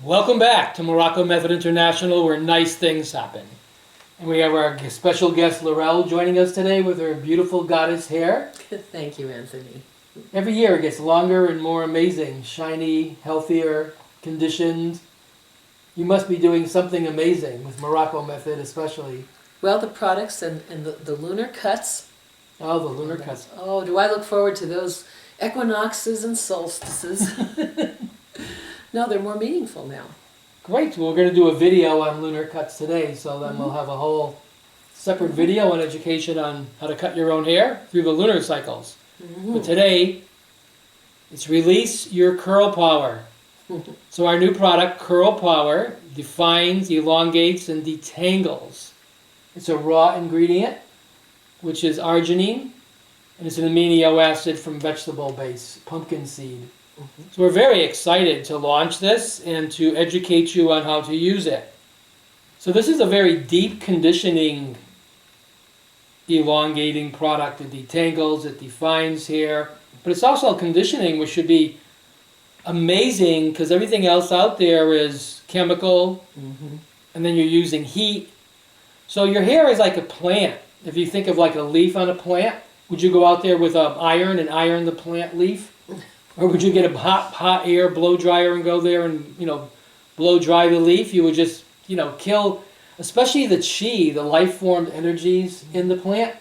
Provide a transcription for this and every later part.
Welcome back to Morrocco Method International, where nice things happen. And we have our special guest Laurelle joining us today with her beautiful goddess hair. Thank you, Anthony. Every year it gets longer and more amazing, shiny, healthier, conditioned. You must be doing something amazing with Morrocco Method especially. Well, the products and the lunar cuts. Oh, the lunar cuts. Oh, do I look forward to those equinoxes and solstices. No, they're more meaningful now. Great. Well, we're going to do a video on lunar cuts today, so then we'll have a whole separate video on education on how to cut your own hair through the lunar cycles. But today, it's release your curl power. So our new product, Curl Power, defines, elongates, and detangles. It's a raw ingredient, which is arginine, and it's an amino acid from vegetable base, pumpkin seed. So we're very excited to launch this and to educate you on how to use it. So this is a very deep conditioning, elongating product. It detangles, it defines hair, but it's also conditioning, which should be amazing because everything else out there is chemical, and then you're using heat. So your hair is like a plant. If you think of like a leaf on a plant, would you go out there with an iron and iron the plant leaf? Or would you get a hot air blow dryer and go there and, blow dry the leaf? You would just, kill, especially the chi, the life form energies in the plant.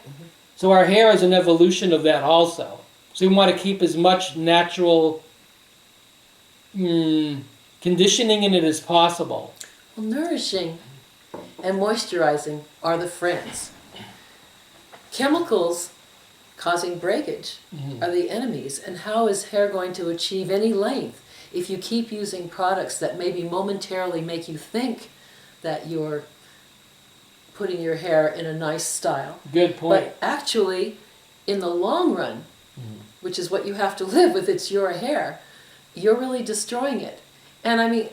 So our hair is an evolution of that also. So we want to keep as much natural conditioning in it as possible. Well, nourishing and moisturizing are the friends. Chemicals causing breakage are the enemies. And how is hair going to achieve any length if you keep using products that maybe momentarily make you think that you're putting your hair in a nice style? Good point. But actually, in the long run, which is what you have to live with, it's your hair, you're really destroying it. And I mean,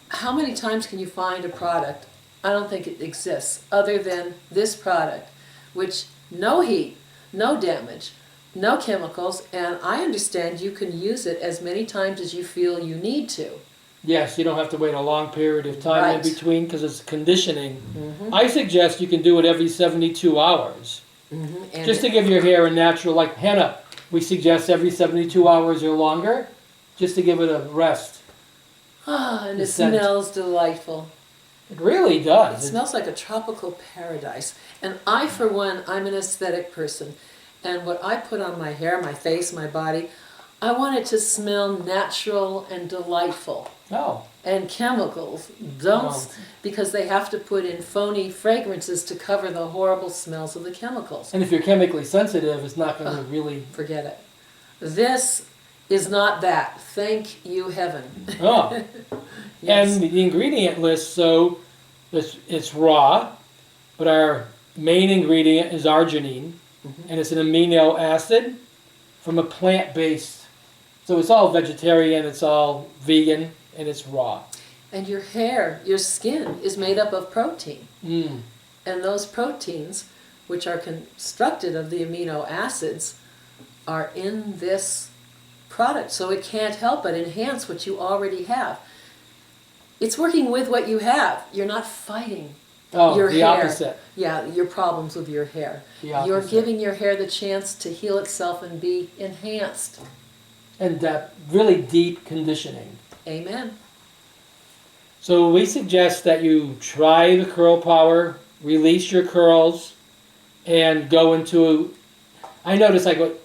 how many times can you find a product, I don't think it exists, other than this product, which no heat, no damage, no chemicals, and I understand you can use it as many times as you feel you need to. Yes, you don't have to wait a long period of time Right. in between because it's conditioning. I suggest you can do it every 72 hours. And Just to give your hair a natural, like henna, we suggest every 72 hours or longer, just to give it a rest. and the it scent. smells delightful. It really It does. smells like a tropical paradise. And I, for one, I'm an aesthetic person. And what I put on my hair, my face, my body, I want it to smell natural and delightful. Oh, And chemicals don't, Oh. because they have to put in phony fragrances to cover the horrible smells of the chemicals. and if you're chemically sensitive, it's not going to really... Forget it. This is not that. Thank you, heaven. Oh. Yes. And the ingredient list, so it's raw, but our main ingredient is arginine, and it's an amino acid from a plant-based. So it's all vegetarian, it's all vegan, and it's raw. And your hair, your skin, is made up of protein. Mm. And those proteins, which are constructed of the amino acids, are in this product. So it can't help but enhance what you already have. It's working with what you have. You're not fighting Oh, your the hair. opposite. Yeah, your problems with your hair. The You're opposite. giving your hair the chance to heal itself and be enhanced. And that really deep conditioning. Amen. So we suggest that you try the Curl Power, release your curls, and go into... I notice like what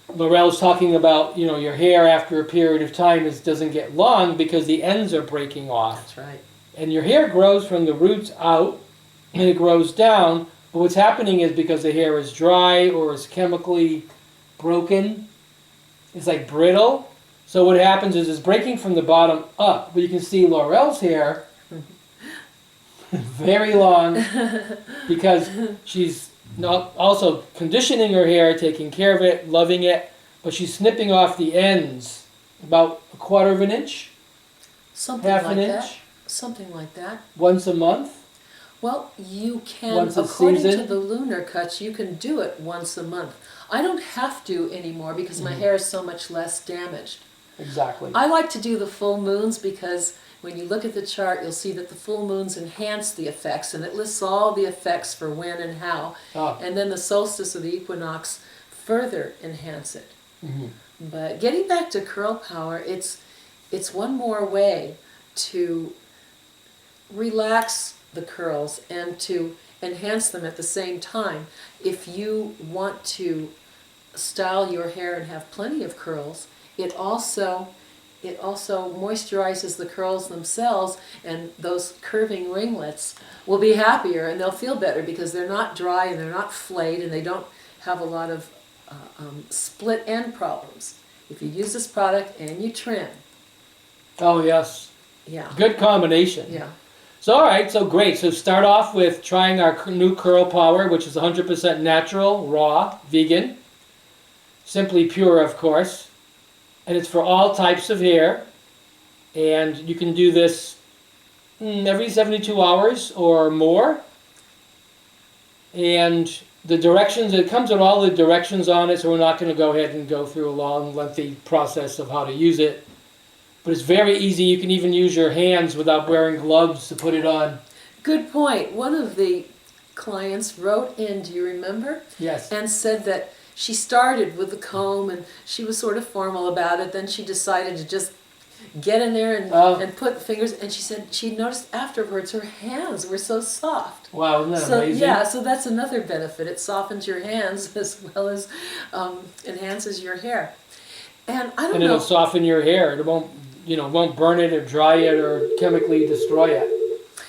Laurelle's talking about, your hair after a period of time doesn't get long because the ends are breaking off. That's right. And your hair grows from the roots out, and it grows down, but what's happening is because the hair is dry or is chemically broken, it's like brittle. So what happens is it's breaking from the bottom up. But you can see Laurelle's hair, very long, because she's not also conditioning her hair, taking care of it, loving it, but she's snipping off the ends about 1/4 of an inch, Something half like an that. inch, Something like that. once a month. Well, you can, Once a according to season? the lunar cuts, you can do it once a month. I don't have to anymore because my hair is so much less damaged. Exactly. I like to do the full moons because when you look at the chart, you'll see that the full moons enhance the effects, and it lists all the effects for when and how. Ah. And then the solstice or the equinox further enhance it. Mm-hmm. But getting back to curl power, it's one more way to relax the curls and to enhance them at the same time. If you want to style your hair and have plenty of curls, it also moisturizes the curls themselves, and those curving ringlets will be happier and they'll feel better because they're not dry and they're not flayed and they don't have a lot of split end problems. If you use this product and you trim. Oh, yes. Yeah. Good combination. Yeah. So, all right, so great. So start off with trying our new Curl Power, which is 100% natural, raw, vegan, simply pure, of course. And it's for all types of hair. And you can do this every 72 hours or more. And the directions, it comes with all the directions on it, so we're not going to go ahead and go through a long, lengthy process of how to use it. But it's very easy. You can even use your hands without wearing gloves to put it on. Good point. One of the clients wrote in, do you remember? Yes. And said that she started with the comb and she was sort of formal about it. Then she decided to just get in there and put fingers. And she said she noticed afterwards her hands were so soft. Wow, isn't that So amazing? yeah, so that's another benefit. It softens your hands as well as enhances your hair. And I don't And know. it'll soften your hair. It won't burn it or dry it or chemically destroy it.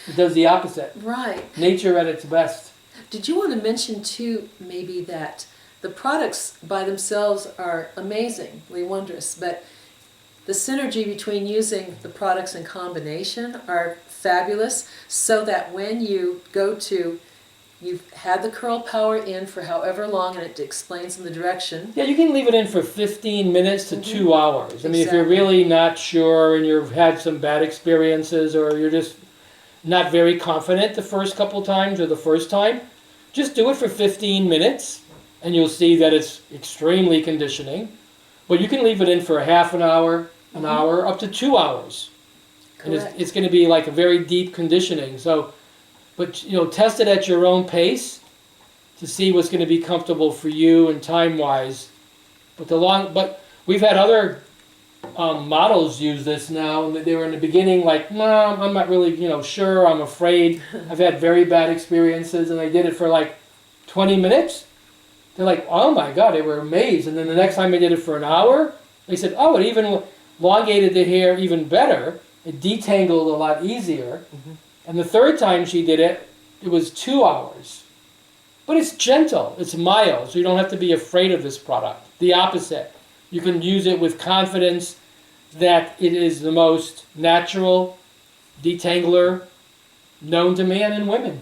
It does the opposite. Right. Nature at its best. Did you want to mention too, maybe, that the products by themselves are amazingly wondrous, but the synergy between using the products in combination are fabulous, so that when you go to, you've had the curl power in for however long, and it explains in the direction. Yeah, you can leave it in for 15 minutes to 2 hours. I mean, if you're Exactly. really not sure and you've had some bad experiences or you're just not very confident the first couple times or the first time, just do it for 15 minutes and you'll see that it's extremely conditioning. But you can leave it in for a half an hour, up to 2 hours. And Correct. it's going to be like a very deep conditioning. So, but test it at your own pace to see what's going to be comfortable for you and time-wise. But we've had other models use this now, and they were in the beginning like, no, I'm not really sure. I'm afraid. I've had very bad experiences, and they did it for like 20 minutes. They're like, oh my God, they were amazed. And then the next time they did it for an hour, they said, oh, it even elongated the hair even better. It detangled a lot easier. And the third time she did it, it was 2 hours. But it's gentle, it's mild, so you don't have to be afraid of this product. The opposite. You can use it with confidence that it is the most natural detangler known to man and women.